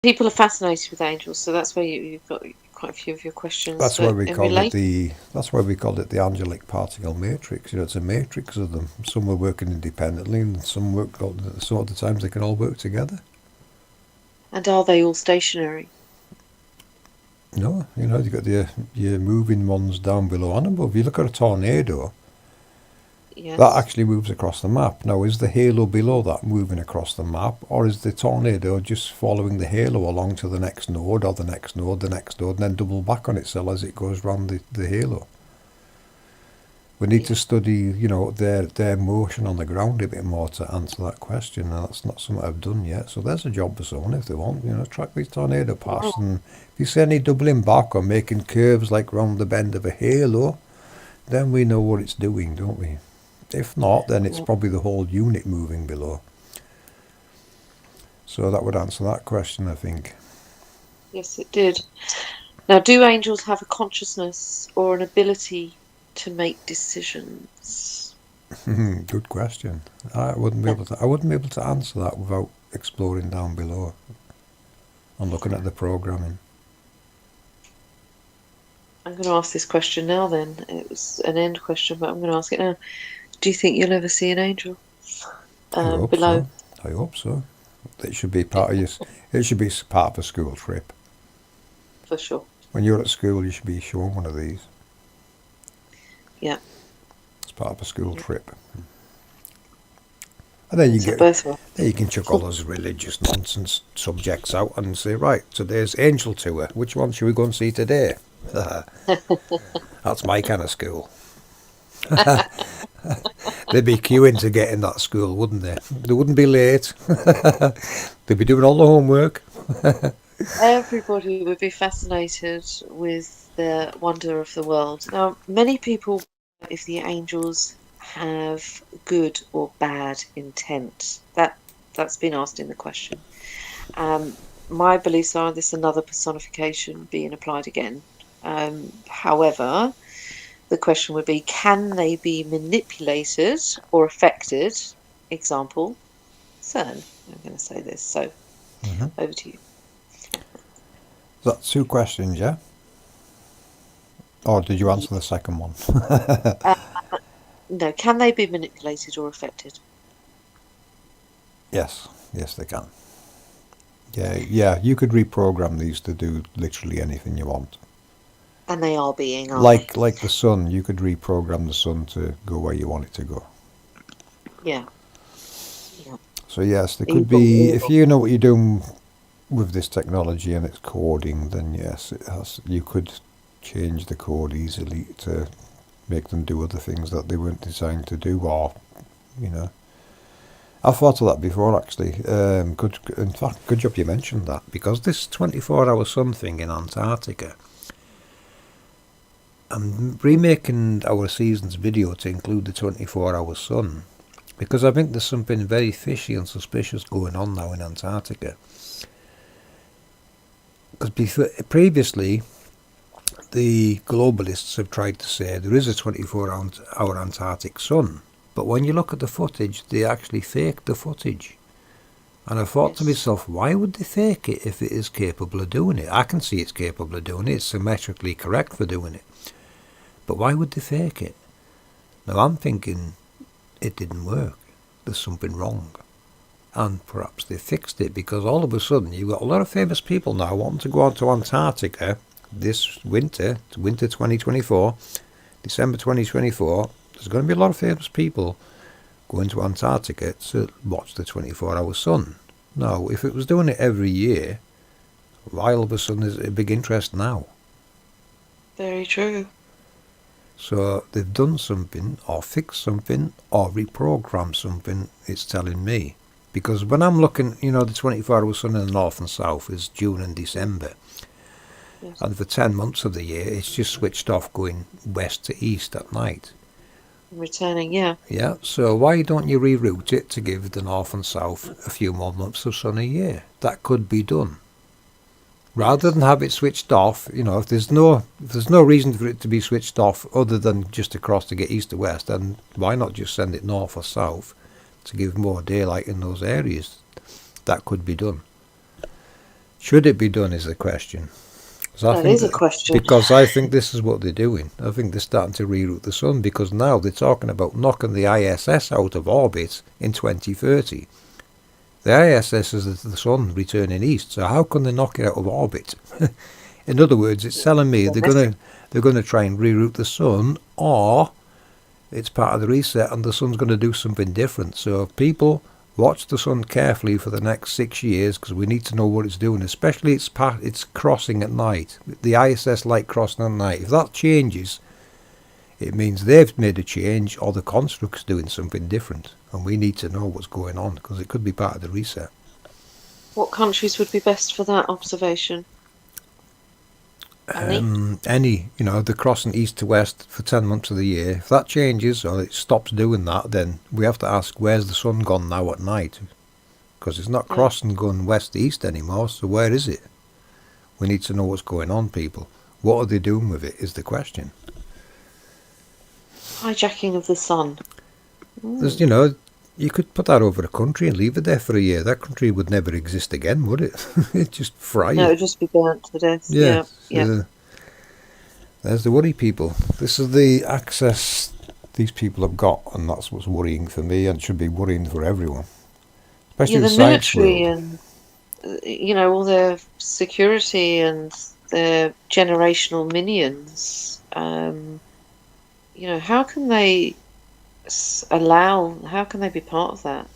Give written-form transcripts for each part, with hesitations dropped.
People are fascinated with angels, so that's where you've got quite a few of your questions. That's why But we in called it relation, the. That's why we called it the angelic particle matrix. It's a matrix of them. Some are working independently, and some work. So at the times they can all work together. and are they all stationary? No, you got your moving ones down below and above. You look at a tornado, that Yes. actually moves across the map. Now, is the halo below that moving across the map, or is the tornado just following the halo along to the next node, or the next node, the next node, and then double back on itself as it goes round the halo? We need to Yeah. study, their motion on the ground a bit more to answer that question, and that's not something I've done yet. So there's a job for someone if they want, track these tornado paths, Wow. and if you see any doubling back or making curves like round the bend of a halo, then we know what it's doing, don't we? If not, then it's Well, probably the whole unit moving below. So that would answer that question, I think. yes, it did. Now, do angels have a consciousness or an ability to make decisions? Good question. I wouldn't be Yeah. able to. I wouldn't be able to answer that without exploring down below and looking at the programming. I'm going to ask this question now then. It was an end question, but I'm going to ask it now. Do you think you'll ever see an angel I hope below? so. I hope so. It should be part of your. It should be part of a school trip. For sure. When you're at school, you should be shown one of these. Yeah. It's part of a school trip. And then you It's a get, birthright. then you can chuck all those religious nonsense subjects out and say, right, today's angel tour. Which one should we go and see today? That's my kind of school. They'd be queuing to get in that school, wouldn't they? They wouldn't be late. They'd be doing all the homework. Everybody would be fascinated with the wonder of the world. Now, many people wonder if the angels have good or bad intent. That's been asked in the question. My beliefs are this another personification being applied again. However, the question would be, can they be manipulated or affected? Example, CERN. I'm going to say this. So over to you. That's two questions, yeah? Or did you answer the second one? Uh, no, can they be manipulated or affected? Yes, they can. Yeah, you could reprogram these to do literally anything you want. And they are being, aren't they? Like the sun, you could reprogram the sun to go where you want it to go. Yeah, yeah. So yes, there could Evil, be, if evil. you know what you're doing with this technology and it's coding, then yes, it has. You could change the code easily to make them do other things that they weren't designed to do, or you know. I've thought of that before, actually. In fact, good job you mentioned that, because this 24-hour sun thing in Antarctica, I'm remaking our season's video to include the 24-hour sun, because I think there's something very fishy and suspicious going on now in Antarctica. Because previously, the globalists have tried to say there is a 24-hour Antarctic sun, but when you look at the footage, they actually faked the footage. And I thought to Yes. myself, why would they fake it if it is capable of doing it? I can see it's capable of doing it. It's symmetrically correct for doing it. But why would they fake it? Now I'm thinking it didn't work. There's something wrong. And perhaps they fixed it, because all of a sudden you've got a lot of famous people now wanting to go on to Antarctica this winter, winter 2024, December 2024. There's going to be a lot of famous people going to Antarctica to watch the 24-hour sun. Now, if it was doing it every year, why all of a sudden is it a big interest now? Very true. So they've done something, or fixed something, or reprogrammed something, it's telling me. Because when I'm looking, the 24-hour sun in the north and south is June and December. Yes. And for 10 months of the year, it's just switched off going west to east at night. Returning, yeah. Yeah, so why don't you reroute it to give the north and south a few more months of sun a year? That could be done. Rather Yes. than have it switched off, if there's no reason for it to be switched off other than just across to get east to west, then why not just send it north or south to give more daylight in those areas? That could be done. Should it be done is the question. So I That think is a that, question. because I think this is what they're doing. I think they're starting to reroute the sun, because now they're talking about knocking the ISS out of orbit in 2030. The ISS is the sun returning east, so how can they knock it out of orbit? In other words, it's telling me they're gonna try and reroute the sun, or it's part of the reset and the sun's going to do something different. So if people watch the sun carefully for the next 6 years, because we need to know what it's doing, especially it's crossing at night, the ISS light crossing at night. If that changes, it means they've made a change or the construct's doing something different, and we need to know what's going on, because it could be part of the reset. What countries would be best for that observation? Any? They're crossing east to west for 10 months of the year. If that changes or it stops doing that, then we have to ask, where's the sun gone now at night? Because it's not Yeah. crossing going west to east anymore, so where is it? We need to know what's going on, people. What are they doing with it is the question. Hijacking of the sun. There's, you could put that over a country and leave it there for a year. That country would never exist again, would it? It'd just fry No, it. it'd just be burnt to death. Yeah. Yeah. There's the worry, people. This is the access these people have got, and that's what's worrying for me, and should be worrying for everyone, especially Yeah, the the science military world. and all their security and their generational minions. How can they how can they be part of that?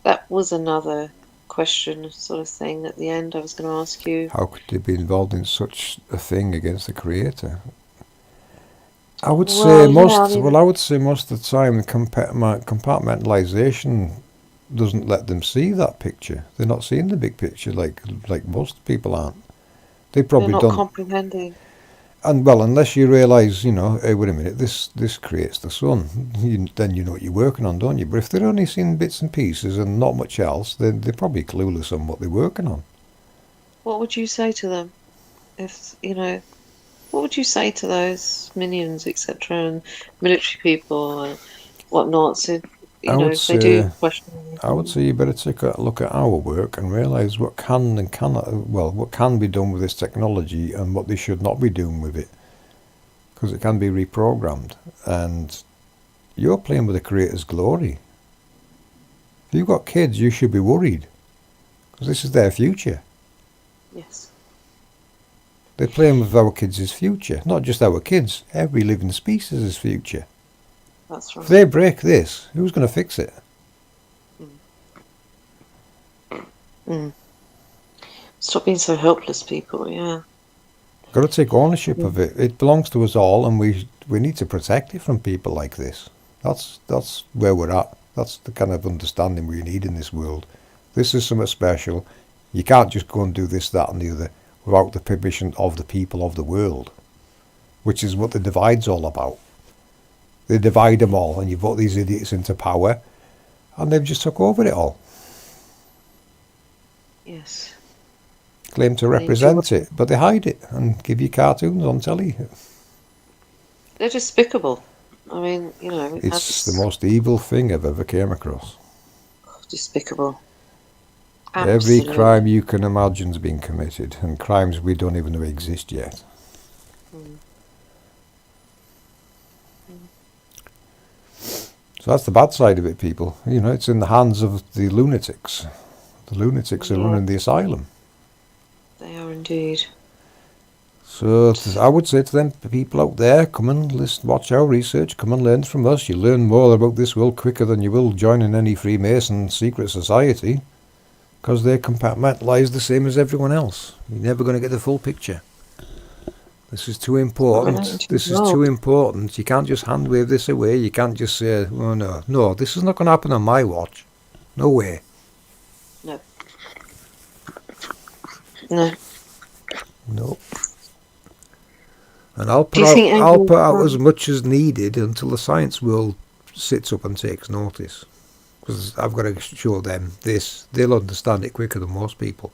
That was another question sort of thing at the end I was going to ask you. How could they be involved in such a thing against the creator? I would say Well, yeah, I most. mean, Well, I would say most of the time, the compartmentalization doesn't let them see that picture. They're not seeing the big picture like most people aren't. They they're probably not don't. comprehending. And well, unless you realise, hey, wait a minute, this creates the sun, then you know what you're working on, don't you? But if they're only seeing bits and pieces and not much else, then they're probably clueless on what they're working on. What would you say to them if, what would you say to those minions, etc., and military people and whatnot? So, I would if they do say, question I would anything. say you better take a look at our work and realise what can and cannot, well, what can be done with this technology and what they should not be doing with it, because it can be reprogrammed, and you're playing with the creator's glory. If you've got kids, you should be worried, because this is their future. Yes, They're playing with our kids' future, not just our kids, every living species' future. that's If right. they break this, who's going to fix it? Mm. Mm. Stop being so helpless, people. Yeah. We've got to take ownership Mm. of it. It belongs to us all, and we need to protect it from people like this. That's where we're at. That's the kind of understanding we need in this world. This is something special. You can't just go and do this, that, and the other without the permission of the people of the world, which is what the divide's all about. They divide them all, and you put these idiots into power, and they've just took over it all. Yes. Claim to They enjoy. represent it, but they hide it and give you cartoons on telly. They're despicable. I mean, It's the most evil thing I've ever came across. despicable. Every crime Absolutely. you can imagine's been committed, and crimes we don't even know exist yet. Mm. Mm. So that's the bad side of it, people. It's in the hands of the lunatics. The lunatics are Yeah, running the asylum. they are indeed. So I would say to them, people out there, come and listen, watch our research, come and learn from us. You'll learn more about this world quicker than you will joining any Freemason secret society, because they're compartmentalised the same as everyone else. You're never going to get the full picture. This is too Not important. relating to This the is too world. important. You can't just hand wave this away. You can't just say, oh no, no, this is not going to happen on my watch. No way. No. No. No. And I'll Do put you out think I'll angels put out as can? much as needed until the science world sits up and takes notice. Because I've got to show them this. They'll understand it quicker than most people.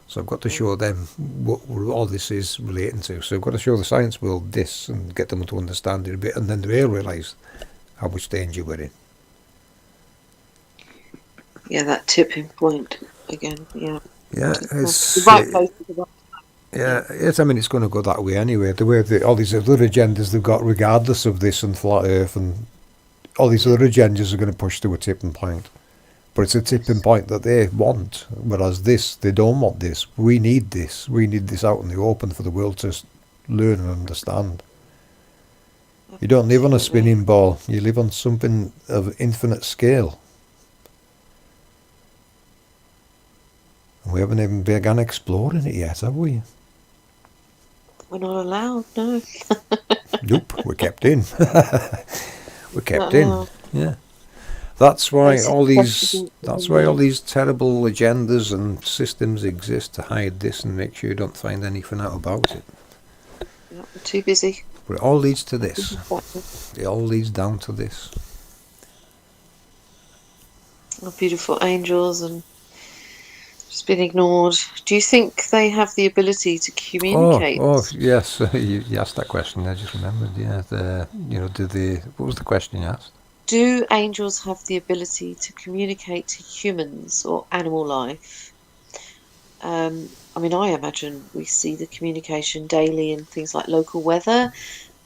So I've got to show them what all this is relating to. So I've got to show the science world this and get them to understand it a bit, and then they'll realise how much danger we're in. Yeah, that tipping point again. Yeah. Yeah, The right place at the right time. Yeah. yeah, it's. I mean, it's going to go that way anyway. The way all these other agendas they've got, regardless of this and flat Earth and all these Yeah. other agendas, are going to push to a tipping point. But it's a tipping Yes. point that they want, whereas this, they don't want this. We need this. We need this out in the open for the world to learn and understand. You don't live on a Absolutely. spinning ball. You live on something of infinite scale. And we haven't even begun exploring it yet, have we? We're not allowed. No. Nope, we're kept in. We're Not kept in. allowed. Yeah. That's why Basic all these. questions That's in why all there. these terrible agendas and systems exist to hide this and make sure you don't find anything out about it. Yeah, we're too busy. But it all leads to Too this. distracted. It all leads down to this. Our beautiful angels and just been ignored. Do you think they have the ability to communicate? Oh, yes. You asked that question. I just remembered. Yeah. Did they? What was the question you asked? Do angels have the ability to communicate to humans or animal life? I mean, I imagine we see the communication daily in things like local weather,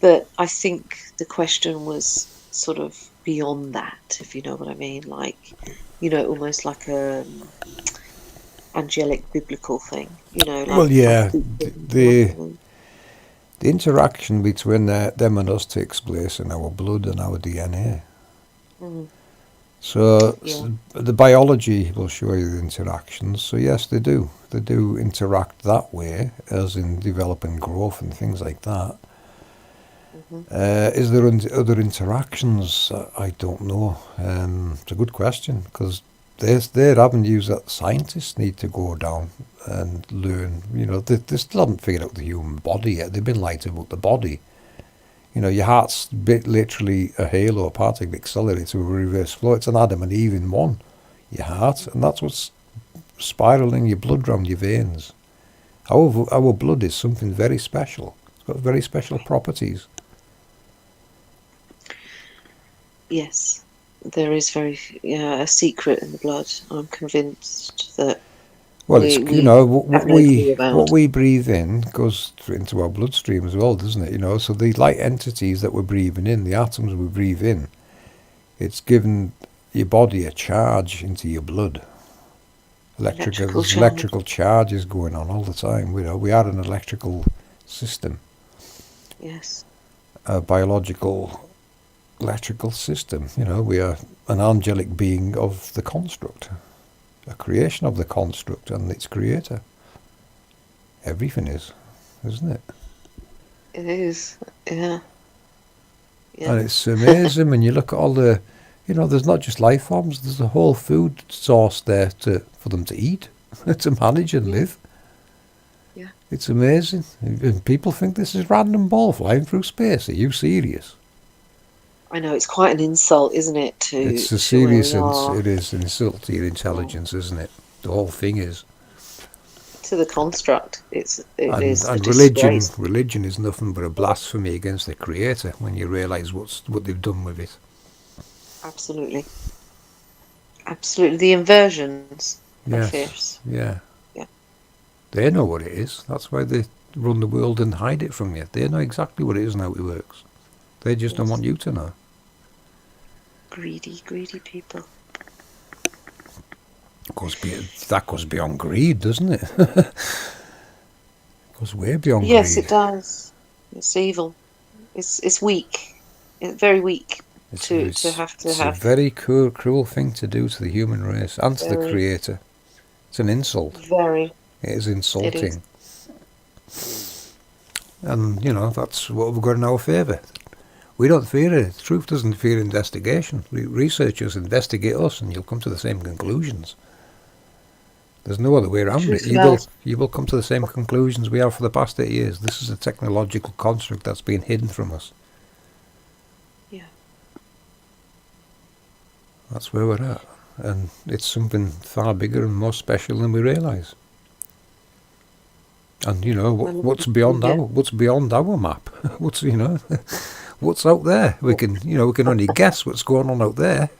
but I think the question was sort of beyond that, if you know what I mean. Like, almost like a angelic biblical thing, like Well, I'm yeah. speaking The to the interaction between them and us takes place in our blood and our DNA. mm, So yeah, the biology will show you the interactions. So yes, they do. They do interact that way, as in developing growth and things like that. hmm Is there other interactions? I don't know. It's a good question because they're avenues that scientists need to go down and learn. They still haven't figured out the human body yet. They've been lied about the body. Your heart's literally a halo, a particle accelerator with a reverse flow. It's an Adam and Eve in one, your heart, and that's what's spiraling your blood around your veins. Our blood is something very special. It's got very special properties. yes, there is very a secret in the blood. I'm convinced that Well, it's we have what no we clue about. what we breathe in goes into our bloodstream as well, doesn't it? So the light entities that we're breathing in, the atoms we breathe in, it's given your body a charge into your blood. Electrical There's charge. electrical charges going on all the time. We are an electrical system, Yes, a biological electrical system. We are an angelic being of the construct, a creation of the construct and its creator. Everything is, isn't it? it is. Yeah, yeah. And it's amazing when you look at all the, there's not just life forms. There's a whole food source there for them to eat, to manage and Yeah, live. yeah. It's amazing. And people think this is random ball flying through space. Are you serious? I know it's quite an insult, isn't it, It's a to where we serious, are, it is an insult to your mm, intelligence, isn't it? The whole thing is. to the construct. It And is a and religion, disgrace. religion is nothing but a blasphemy against the Creator when you realise what they've done with it. Absolutely, absolutely. The inversions are Yes, fierce. yeah. Yeah. They know what it is. That's why they run the world and hide it from you. They know exactly what it is and how it works. They just don't Yes. want you to know. Greedy, greedy people. That goes beyond greed, doesn't it? It goes way beyond Yes, it greed. does. It's evil. It's weak. It's very weak It's to it's, have to it's a have very cruel thing to do to the human race and to the very, Creator. It's an insult. very. It is It is. insulting. And, that's what we've got in our favour. We don't fear it. Truth doesn't fear investigation. Researchers investigate us and you'll come to the same conclusions. There's no other way around it. Truth hurts. You will come to the same conclusions we have for the past 8 years. This is a technological construct that's been hidden from us. Yeah. That's where we're at. And it's something far bigger and more special than we realise. And Well, yeah. what's beyond our map? What's out there? We can only guess what's going on out there.